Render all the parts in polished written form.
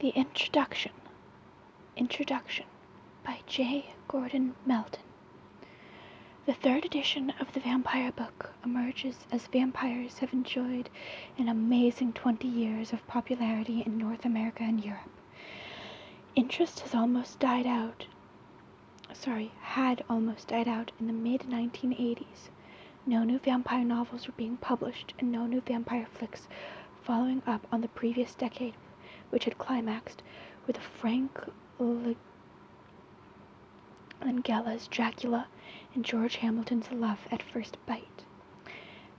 The Introduction by J. Gordon Melton. The third edition of the Vampire book emerges as vampires have enjoyed an amazing 20 years of popularity in North America and Europe. Interest had almost died out in the mid-1980s. No new vampire novels were being published, and no new vampire flicks following up on the previous decade, which had climaxed with Frank Langella's Dracula and George Hamilton's Love at First Bite.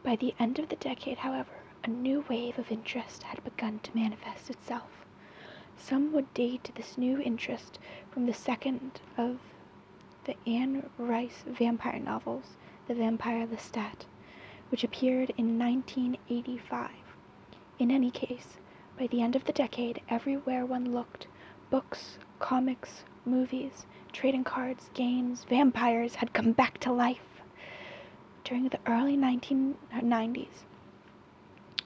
By the end of the decade, however, a new wave of interest had begun to manifest itself. Some would date this new interest from the second of the Anne Rice vampire novels, The Vampire Lestat, which appeared in 1985. In any case, by the end of the decade, everywhere one looked, books, comics, movies, trading cards, games, vampires had come back to life. During the early 1990s,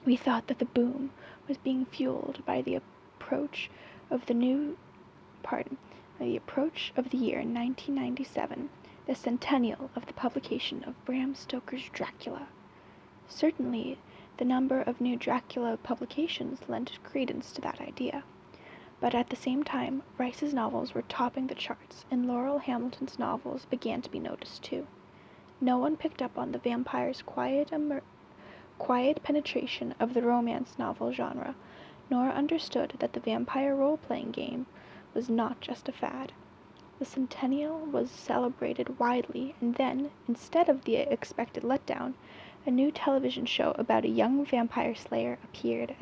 we thought that the boom was being fueled by the approach of the year 1997, the centennial of the publication of Bram Stoker's Dracula. Certainly, the number of new Dracula publications lent credence to that idea. But at the same time, Rice's novels were topping the charts, and Laurell Hamilton's novels began to be noticed too. No one picked up on the vampire's quiet penetration of the romance novel genre, nor understood that the vampire role-playing game was not just a fad. The centennial was celebrated widely, and then, instead of the expected letdown, a new television show about a young vampire slayer appeared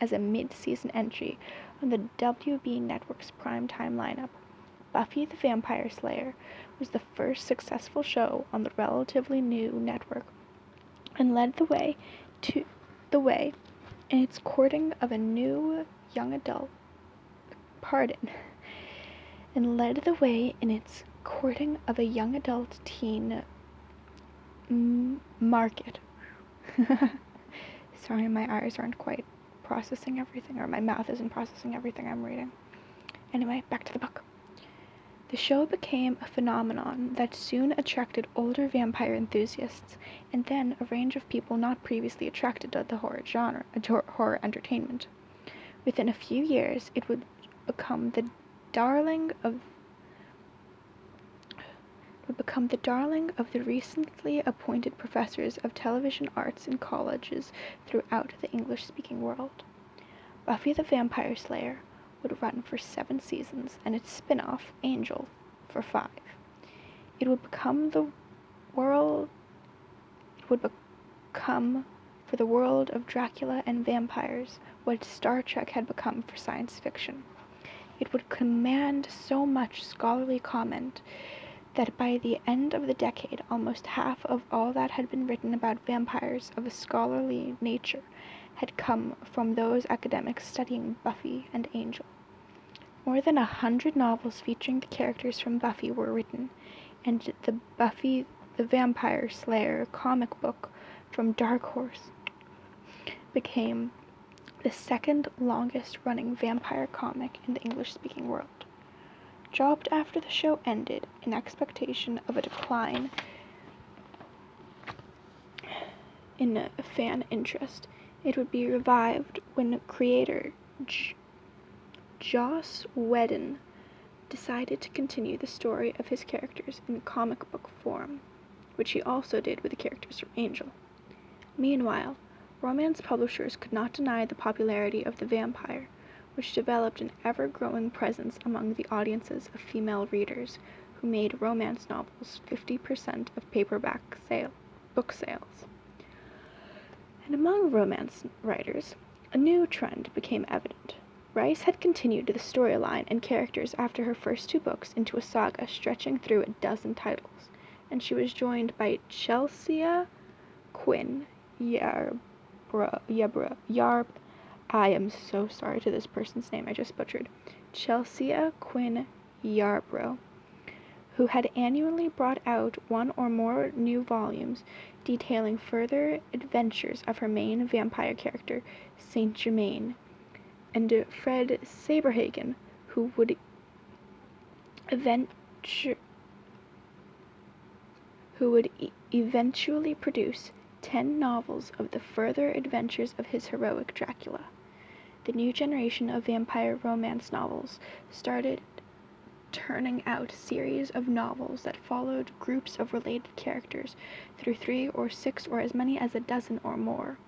as a mid-season entry on the WB Network's primetime lineup. Buffy the Vampire Slayer was the first successful show on the relatively new network, and led the way in its courting of a young adult teen market. Sorry, my eyes aren't quite processing everything, or my mouth isn't processing everything I'm reading. Anyway, back to the book. The show became a phenomenon that soon attracted older vampire enthusiasts, and then a range of people not previously attracted to the horror entertainment. Within a few years, it would become the darling of the recently appointed professors of television arts in colleges throughout the English-speaking world. Buffy the Vampire Slayer would run for 7 seasons, and its spin-off, Angel, for 5. It would become for the world of Dracula and vampires what Star Trek had become for science fiction. It would command so much scholarly comment that by the end of the decade, almost half of all that had been written about vampires of a scholarly nature had come from those academics studying Buffy and Angel. More than 100 novels featuring the characters from Buffy were written, and the Buffy the Vampire Slayer comic book from Dark Horse became the second longest-running vampire comic in the English-speaking world. Dropped after the show ended in expectation of a decline in fan interest, it would be revived when creator Joss Whedon decided to continue the story of his characters in comic book form, which he also did with the characters from Angel. Meanwhile, romance publishers could not deny the popularity of the vampire, which developed an ever-growing presence among the audiences of female readers who made romance novels 50% of paperback book sales. And among romance writers, a new trend became evident. Rice had continued the storyline and characters after her first 2 books into a saga stretching through a dozen titles, and she was joined by Chelsea Quinn I am so sorry to this person's name I just butchered. Chelsea Quinn Yarbrough, who had annually brought out 1 or more new volumes detailing further adventures of her main vampire character, Saint Germain, and Fred Saberhagen, who would eventually produce 10 novels of the further adventures of his heroic Dracula. The new generation of vampire romance novels started turning out series of novels that followed groups of related characters through 3 or 6 or as many as a dozen or more,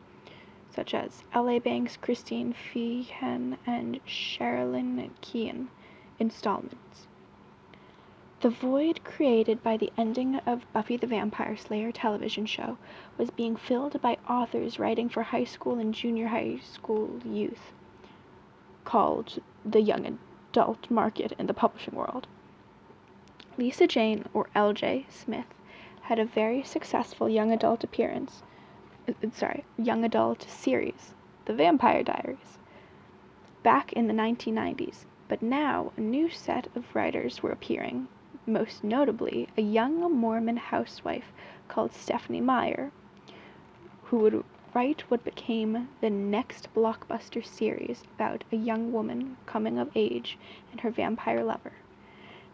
such as L.A. Banks, Christine Feehan, and Sherilyn Keane installments. The void created by the ending of Buffy the Vampire Slayer television show was being filled by authors writing for high school and junior high school youth, called the young adult market in the publishing world. Lisa Jane, or L.J. Smith, had a very successful young adult series, The Vampire Diaries, back in the 1990s, but now a new set of writers were appearing, most notably a young Mormon housewife called Stephenie Meyer, who would write what became the next blockbuster series about a young woman coming of age and her vampire lover.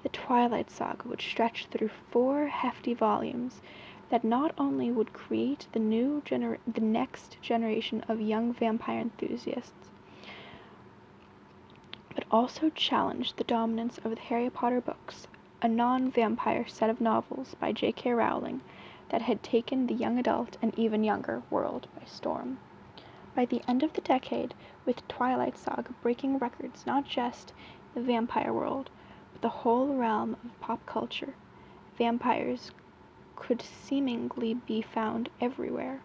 The Twilight Saga would stretch through 4 hefty volumes that not only would create the next generation of young vampire enthusiasts, but also challenge the dominance of the Harry Potter books, a non-vampire set of novels by J.K. Rowling that had taken the young adult and even younger world by storm. By the end of the decade, with Twilight Saga breaking records not just in the vampire world, but the whole realm of pop culture, vampires could seemingly be found everywhere.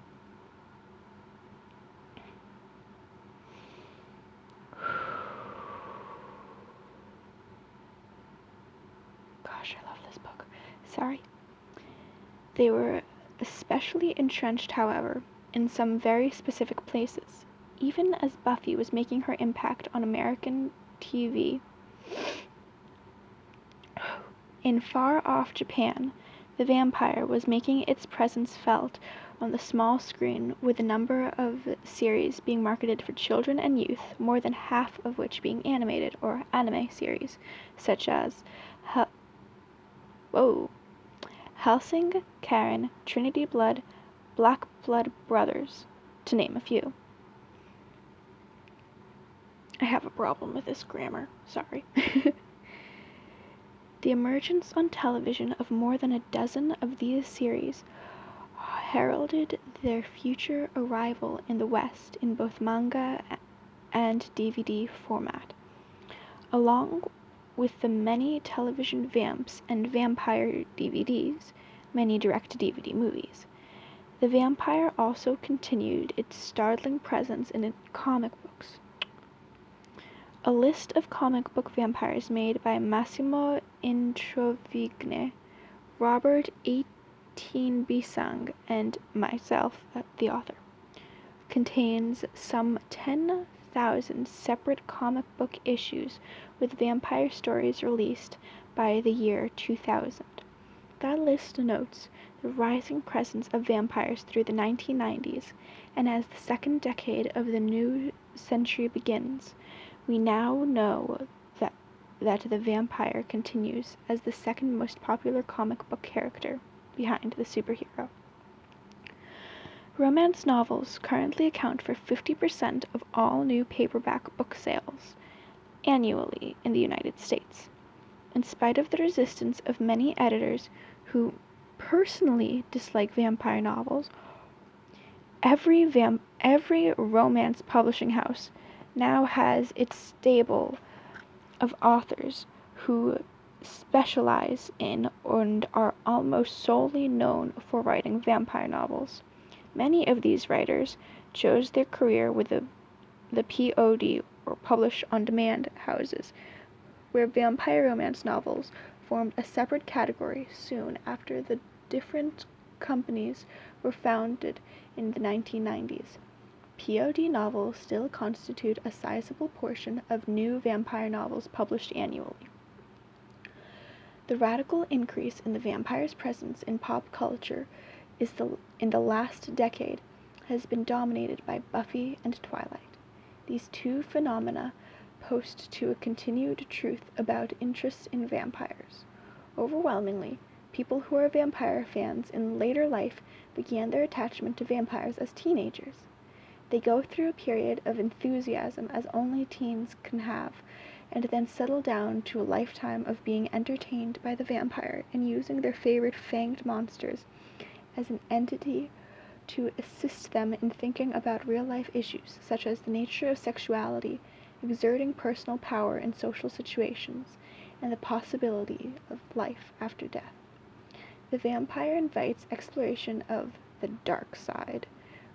Gosh, I love this book. Sorry. They were especially entrenched, however, in some very specific places. Even as Buffy was making her impact on American TV, in far-off Japan, the vampire was making its presence felt on the small screen, with a number of series being marketed for children and youth, more than half of which being animated or anime series, such as Hellsing, Karen, Trinity Blood, Black Blood Brothers, to name a few. I have a problem with this grammar, sorry. The emergence on television of more than a dozen of these series heralded their future arrival in the West in both manga and DVD format. Along with the many television vamps and vampire DVDs, many direct-to-DVD movies, the vampire also continued its startling presence in comic books. A list of comic book vampires made by Massimo Introvigne, Robert 18 Bisang, and myself, the author, contains some 10,000 separate comic book issues with vampire stories released by the year 2000. That list notes the rising presence of vampires through the 1990s, and as the second decade of the new century begins, we now know that the vampire continues as the second most popular comic book character behind the superhero. Romance novels currently account for 50% of all new paperback book sales annually in the United States. In spite of the resistance of many editors who personally dislike vampire novels, every romance publishing house now has its stable of authors who specialize in and are almost solely known for writing vampire novels. Many of these writers chose their career with the POD, or Publish on Demand houses, where vampire romance novels formed a separate category soon after the different companies were founded in the 1990s. POD novels still constitute a sizable portion of new vampire novels published annually. The radical increase in the vampire's presence in pop culture in the last decade has been dominated by Buffy and Twilight. These two phenomena host to a continued truth about interest in vampires. Overwhelmingly, people who are vampire fans in later life began their attachment to vampires as teenagers. They go through a period of enthusiasm as only teens can have, and then settle down to a lifetime of being entertained by the vampire and using their favorite fanged monsters as an entity to assist them in thinking about real-life issues such as the nature of sexuality, exerting personal power in social situations, and the possibility of life after death. The vampire invites exploration of the dark side,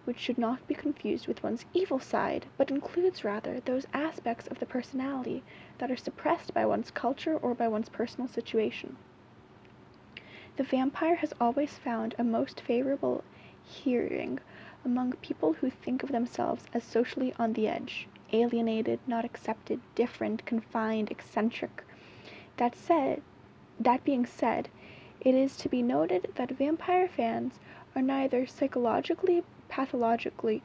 which should not be confused with one's evil side, but includes rather those aspects of the personality that are suppressed by one's culture or by one's personal situation. The vampire has always found a most favorable hearing among people who think of themselves as socially on the edge, alienated, not accepted, different, confined, eccentric. That being said, it is to be noted that vampire fans are neither psychologically, pathologically,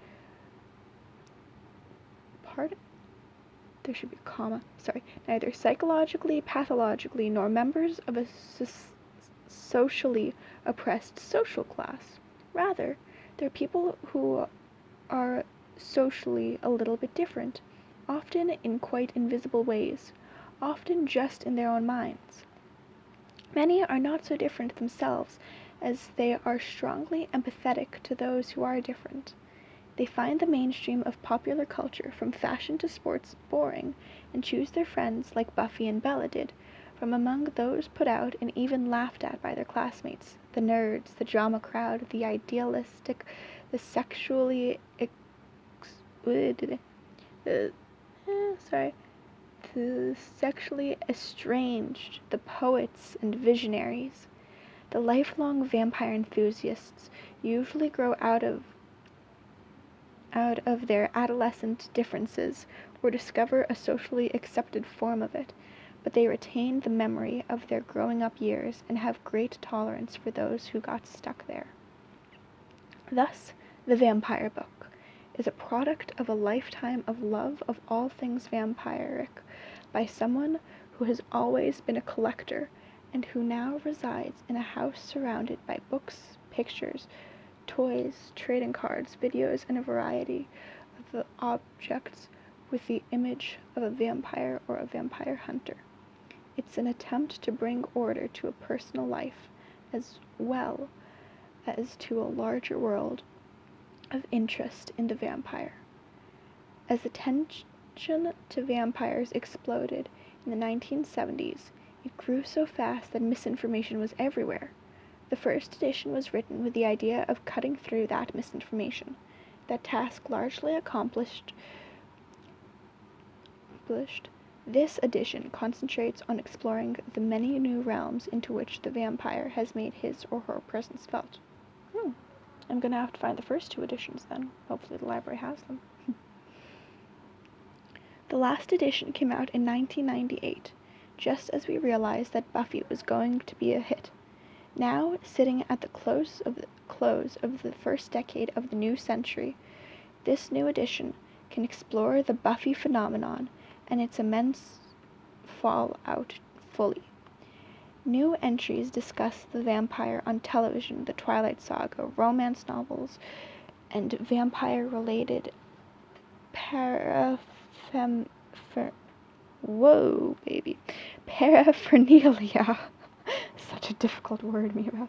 neither psychologically, pathologically, nor members of a socially oppressed social class. Rather, they're people who are socially a little bit different, often in quite invisible ways, often just in their own minds. Many are not so different themselves, as they are strongly empathetic to those who are different. They find the mainstream of popular culture, from fashion to sports, boring, and choose their friends, like Buffy and Bella did, from among those put out and even laughed at by their classmates, the nerds, the drama crowd, the idealistic, the sexually the sexually estranged, the poets and visionaries. The lifelong vampire enthusiasts usually grow out of their adolescent differences or discover a socially accepted form of it, but they retain the memory of their growing up years and have great tolerance for those who got stuck there. Thus, the Vampire Book is a product of a lifetime of love of all things vampiric by someone who has always been a collector and who now resides in a house surrounded by books, pictures, toys, trading cards, videos, and a variety of objects with the image of a vampire or a vampire hunter. It's an attempt to bring order to a personal life as well as to a larger world of interest in the vampire. As attention to vampires exploded in the 1970s, it grew so fast that misinformation was everywhere. The first edition was written with the idea of cutting through that misinformation. That task largely accomplished. This edition concentrates on exploring the many new realms into which the vampire has made his or her presence felt. I'm going to have to find the first two editions then. Hopefully the library has them. The last edition came out in 1998, just as we realized that Buffy was going to be a hit. Now, sitting at the close of the first decade of the new century, this new edition can explore the Buffy phenomenon and its immense fallout fully. New entries discuss the vampire on television, the Twilight Saga, romance novels, and vampire-related paraphernalia. Such a difficult word, Mira.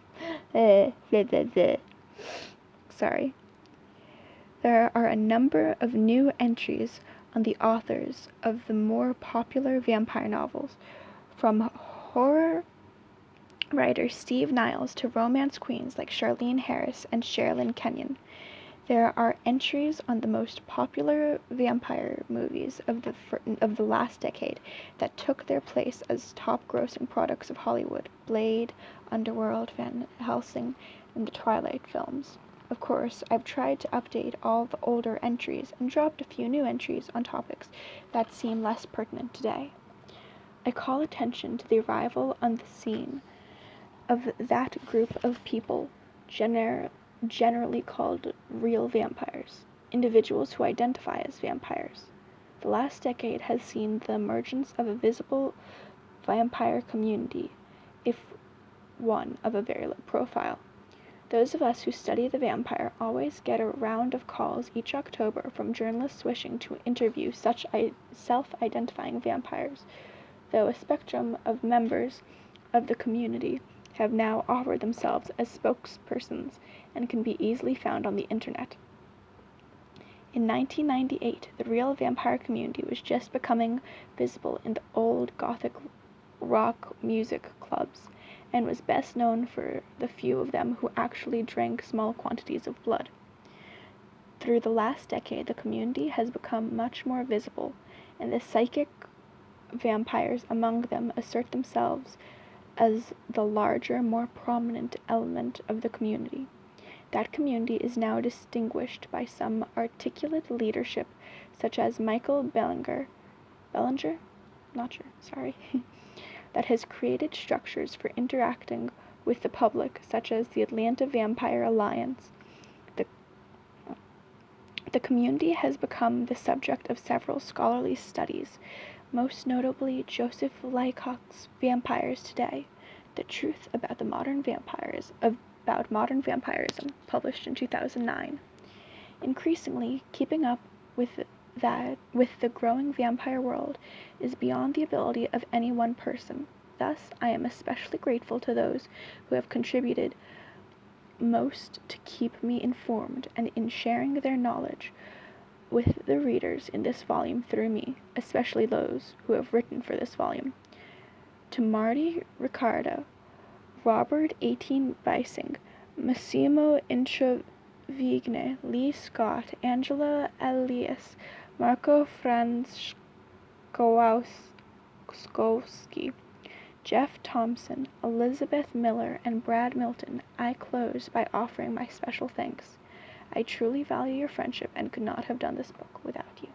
Sorry. There are a number of new entries on the authors of the more popular vampire novels, from horror writer Steve Niles to romance queens like Charlene Harris and Sherilyn Kenyon. There are entries on the most popular vampire movies of the last decade that took their place as top-grossing products of Hollywood: Blade, Underworld, Van Helsing, and the Twilight films. Of course, I've tried to update all the older entries and dropped a few new entries on topics that seem less pertinent today. I call attention to the arrival on the scene of that group of people generally called real vampires, individuals who identify as vampires. The last decade has seen the emergence of a visible vampire community, if one of a very low profile. Those of us who study the vampire always get a round of calls each October from journalists wishing to interview such self-identifying vampires, though a spectrum of members of the community have now offered themselves as spokespersons and can be easily found on the internet. In 1998, the real vampire community was just becoming visible in the old Gothic rock music clubs, and was best known for the few of them who actually drank small quantities of blood. Through the last decade, the community has become much more visible, and the psychic vampires among them assert themselves as the larger, more prominent element of the community. That community is now distinguished by some articulate leadership, such as Michael Bellinger? Not sure, sorry. That has created structures for interacting with the public, such as the Atlanta Vampire Alliance. The community has become the subject of several scholarly studies, most notably Joseph Laycock's Vampires Today, The Truth About Modern Vampirism, published in 2009. Increasingly, keeping up with the growing vampire world is beyond the ability of any one person. Thus, I am especially grateful to those who have contributed most to keep me informed and in sharing their knowledge with the readers in this volume through me, especially those who have written for this volume. To Marty Riccardo, Robert 18 Bising, Massimo Introvigne, Lee Scott, Angela Elias, Marco Franzkowski, Jeff Thompson, Elizabeth Miller, and Brad Milton, I close by offering my special thanks. I truly value your friendship and could not have done this book without you.